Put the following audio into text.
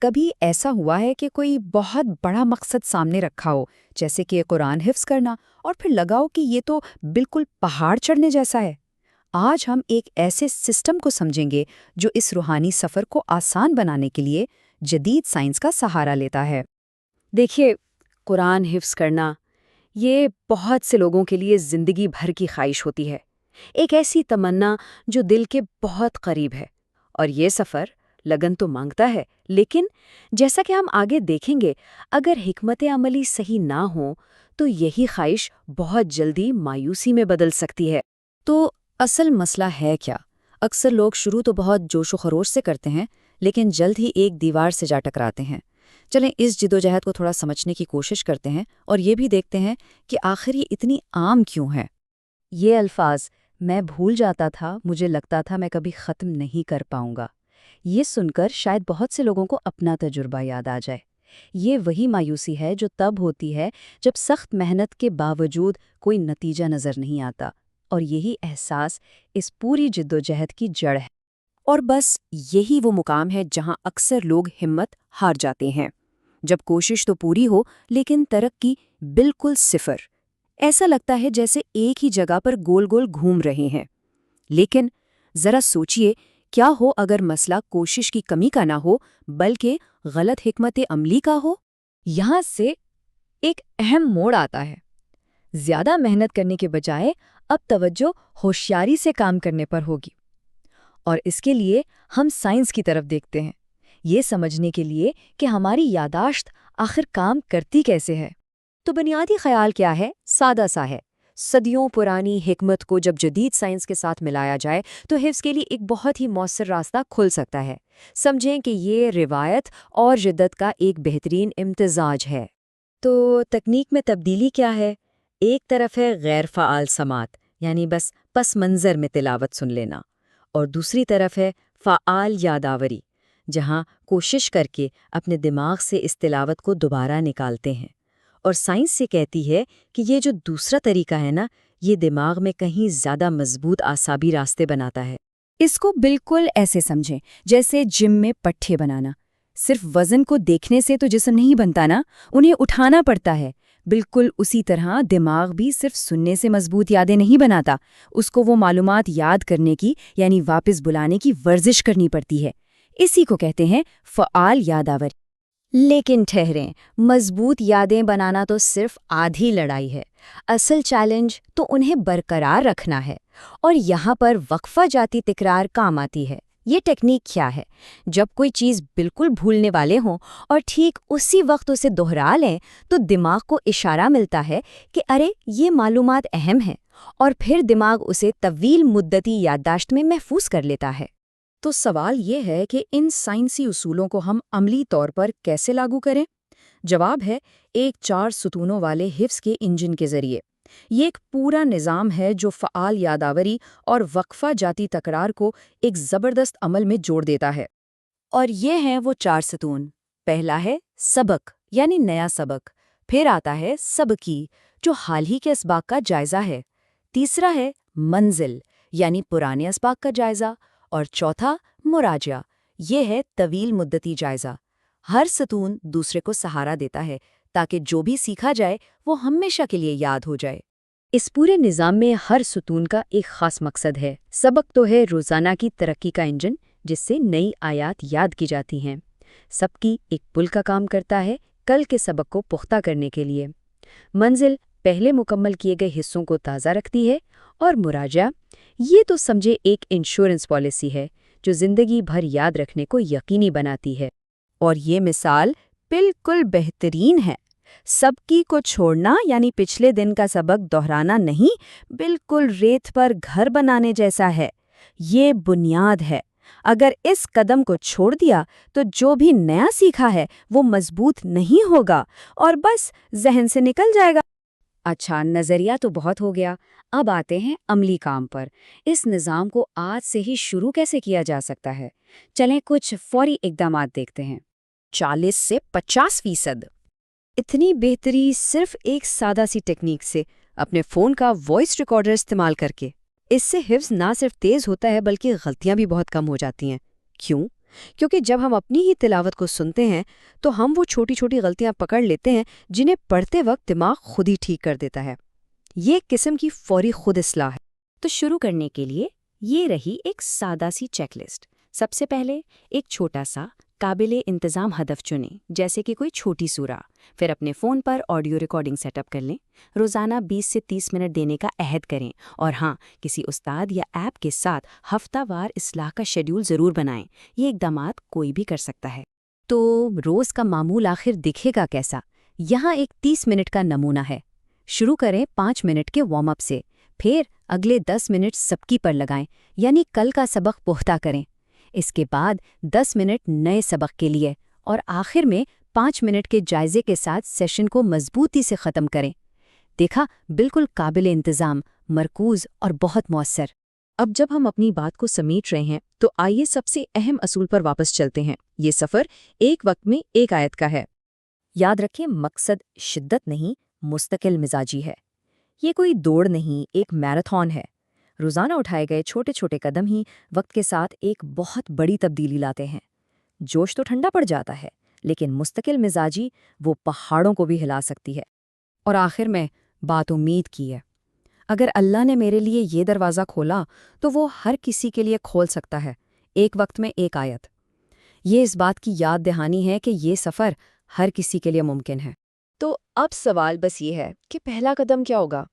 کبھی ایسا ہوا ہے کہ کوئی بہت بڑا مقصد سامنے رکھا ہو، جیسے کہ قرآن حفظ کرنا، اور پھر لگا ہو کہ یہ تو بالکل پہاڑ چڑھنے جیسا ہے؟ آج ہم ایک ایسے سسٹم کو سمجھیں گے جو اس روحانی سفر کو آسان بنانے کے لیے جدید سائنس کا سہارا لیتا ہے۔ دیکھیے، قرآن حفظ کرنا یہ بہت سے لوگوں کے لیے زندگی بھر کی خواہش ہوتی ہے، ایک ایسی تمنا جو دل کے بہت قریب ہے، اور یہ سفر لگن تو مانگتا ہے، لیکن جیسا کہ ہم آگے دیکھیں گے، اگر حکمت عملی صحیح نہ ہو تو یہی خواہش بہت جلدی مایوسی میں بدل سکتی ہے۔ تو اصل مسئلہ ہے کیا؟ اکثر لوگ شروع تو بہت جوش و خروش سے کرتے ہیں، لیکن جلد ہی ایک دیوار سے جا ٹکراتے ہیں۔ چلیں اس جدوجہد کو تھوڑا سمجھنے کی کوشش کرتے ہیں اور یہ بھی دیکھتے ہیں کہ آخر یہ اتنی عام کیوں ہے۔ یہ الفاظ، میں بھول جاتا تھا، مجھے لگتا تھا میں کبھی ختم نہیں کر پاؤں گا، یہ سن کر شاید بہت سے لوگوں کو اپنا تجربہ یاد آ جائے۔ یہ وہی مایوسی ہے جو تب ہوتی ہے جب سخت محنت کے باوجود کوئی نتیجہ نظر نہیں آتا، اور یہی احساس اس پوری جدوجہد کی جڑ ہے۔ اور بس یہی وہ مقام ہے جہاں اکثر لوگ ہمت ہار جاتے ہیں، جب کوشش تو پوری ہو لیکن ترقی بالکل صفر۔ ایسا لگتا ہے جیسے ایک ہی جگہ پر گول گول گھوم رہے ہیں۔ لیکن ذرا سوچئے، کیا ہو اگر مسئلہ کوشش کی کمی کا نہ ہو بلکہ غلط حکمت عملی کا ہو؟ یہاں سے ایک اہم موڑ آتا ہے۔ زیادہ محنت کرنے کے بجائے اب توجہ ہوشیاری سے کام کرنے پر ہوگی، اور اس کے لیے ہم سائنس کی طرف دیکھتے ہیں، یہ سمجھنے کے لیے کہ ہماری یادداشت آخر کام کرتی کیسے ہے۔ تو بنیادی خیال کیا ہے؟ سادہ سا ہے۔ صدیوں پرانی حکمت کو جب جدید سائنس کے ساتھ ملایا جائے تو حفظ کے لیے ایک بہت ہی مؤثر راستہ کھل سکتا ہے۔ سمجھیں کہ یہ روایت اور جدت کا ایک بہترین امتزاج ہے۔ تو تکنیک میں تبدیلی کیا ہے؟ ایک طرف ہے غیر فعال سماعت، یعنی بس پس منظر میں تلاوت سن لینا، اور دوسری طرف ہے فعال یاداوری، جہاں کوشش کر کے اپنے دماغ سے اس تلاوت کو دوبارہ نکالتے ہیں۔ اور سائنس سے کہتی ہے کہ یہ جو دوسرا طریقہ ہے نا، یہ دماغ میں کہیں زیادہ مضبوط اعصابی راستے بناتا ہے۔ اس کو بالکل ایسے سمجھیں جیسے جم میں پٹھے بنانا۔ صرف وزن کو دیکھنے سے تو جسم نہیں بنتا نا، انہیں اٹھانا پڑتا ہے۔ بالکل اسی طرح دماغ بھی صرف سننے سے مضبوط یادیں نہیں بناتا، اس کو وہ معلومات یاد کرنے کی، یعنی واپس بلانے کی ورزش کرنی پڑتی ہے۔ اسی کو کہتے ہیں فعال یاداوری۔ لیکن ٹھہریں، مضبوط یادیں بنانا تو صرف آدھی لڑائی ہے۔ اصل چیلنج تو انہیں برقرار رکھنا ہے، اور یہاں پر وقفہ جاتی تکرار کام آتی ہے۔ یہ ٹیکنیک کیا ہے؟ جب کوئی چیز بالکل بھولنے والے ہوں اور ٹھیک اسی وقت اسے دہرا لیں تو دماغ کو اشارہ ملتا ہے کہ ارے یہ معلومات اہم ہیں، اور پھر دماغ اسے طویل مدتی یادداشت میں محفوظ کر لیتا ہے۔ تو سوال یہ ہے کہ ان سائنسی اصولوں کو ہم عملی طور پر کیسے لاگو کریں؟ جواب ہے ایک 4 ستونوں والے حفظ کے انجن کے ذریعے۔ یہ ایک پورا نظام ہے جو فعال یاداوری اور وقفہ جاتی تکرار کو ایک زبردست عمل میں جوڑ دیتا ہے۔ اور یہ ہیں وہ 4 ستون۔ پہلا ہے سبق، یعنی نیا سبق۔ پھر آتا ہے سبقی، جو حال ہی کے اسباق کا جائزہ ہے۔ تیسرا ہے منزل، یعنی پرانے اسباق کا جائزہ۔ اور چوتھا مراجعہ، یہ ہے طویل مدتی جائزہ۔ ہر ستون دوسرے کو سہارا دیتا ہے تاکہ جو بھی سیکھا جائے وہ ہمیشہ کے لیے یاد ہو جائے۔ اس پورے نظام میں ہر ستون کا ایک خاص مقصد ہے۔ سبق تو ہے روزانہ کی ترقی کا انجن، جس سے نئی آیات یاد کی جاتی ہیں۔ سبقی ایک پل کا کام کرتا ہے کل کے سبق کو پختہ کرنے کے لیے۔ منزل پہلے مکمل کیے گئے حصوں کو تازہ رکھتی ہے، اور مراجعہ یہ تو سمجھے ایک انشورنس پالیسی ہے جو زندگی بھر یاد رکھنے کو یقینی بناتی ہے۔ اور یہ مثال بالکل بہترین ہے۔ سبقی کو چھوڑنا یعنی پچھلے دن کا سبق دہرانا نہیں، بالکل ریت پر گھر بنانے جیسا ہے۔ یہ بنیاد ہے۔ اگر اس قدم کو چھوڑ دیا تو جو بھی نیا سیکھا ہے وہ مضبوط نہیں ہوگا اور بس ذہن سے نکل جائے گا۔ اچھا، نظریہ تو بہت ہو گیا، اب آتے ہیں عملی کام پر۔ اس نظام کو آج سے ہی شروع کیسے کیا جا سکتا ہے؟ چلیں کچھ فوری اقدامات دیکھتے ہیں۔ 40 سے 50%۔ اتنی بہتری صرف ایک سادہ سی ٹیکنیک سے، اپنے فون کا وائس ریکارڈر استعمال کر کے۔ اس سے حفظ نہ صرف تیز ہوتا ہے بلکہ غلطیاں بھی بہت کم ہو جاتی ہیں۔ کیوں؟ کیونکہ جب ہم اپنی ہی تلاوت کو سنتے ہیں تو ہم وہ چھوٹی چھوٹی غلطیاں پکڑ لیتے ہیں جنہیں پڑھتے وقت دماغ خود ہی ٹھیک کر دیتا ہے۔ یہ ایک قسم کی فوری خود اصلاح ہے۔ تو شروع کرنے کے لیے یہ رہی ایک سادہ سی چیک لسٹ۔ سب سے پہلے ایک چھوٹا سا قابل انتظام ہدف چنیں، جیسے کہ کوئی چھوٹی سورہ۔ پھر اپنے فون پر آڈیو ریکارڈنگ سیٹ اپ کر لیں۔ روزانہ 20 سے 30 منٹ دینے کا عہد کریں، اور ہاں، کسی استاد یا ایپ کے ساتھ ہفتہ وار اصلاح کا شیڈیول ضرور بنائیں۔ یہ اقدامات کوئی بھی کر سکتا ہے۔ تو روز کا معمول آخر دکھے گا کیسا؟ یہاں ایک 30 منٹ کا نمونہ ہے۔ شروع کریں 5 منٹ کے وارم اپ سے، پھر اگلے 10 منٹ سبکی پر لگائیں، یعنی کل کا سبق پختہ کریں۔ اس کے بعد 10 منٹ نئے سبق کے لیے، اور آخر میں 5 منٹ کے جائزے کے ساتھ سیشن کو مضبوطی سے ختم کریں۔ دیکھا، بالکل قابل انتظام، مرکوز اور بہت مؤثر۔ اب جب ہم اپنی بات کو سمیٹ رہے ہیں تو آئیے سب سے اہم اصول پر واپس چلتے ہیں۔ یہ سفر ایک وقت میں ایک آیت کا ہے۔ یاد رکھیں، مقصد شدت نہیں، مستقل مزاجی ہے۔ یہ کوئی دوڑ نہیں، ایک میراتھن ہے۔ روزانہ اٹھائے گئے چھوٹے چھوٹے قدم ہی وقت کے ساتھ ایک بہت بڑی تبدیلی لاتے ہیں۔ جوش تو ٹھنڈا پڑ جاتا ہے، لیکن مستقل مزاجی وہ پہاڑوں کو بھی ہلا سکتی ہے۔ اور آخر میں بات امید کی ہے۔ اگر اللہ نے میرے لیے یہ دروازہ کھولا تو وہ ہر کسی کے لیے کھول سکتا ہے، ایک وقت میں ایک آیت۔ یہ اس بات کی یاد دہانی ہے کہ یہ سفر ہر کسی کے لیے ممکن ہے۔ تو اب سوال بس یہ ہے کہ پہلا قدم کیا ہوگا؟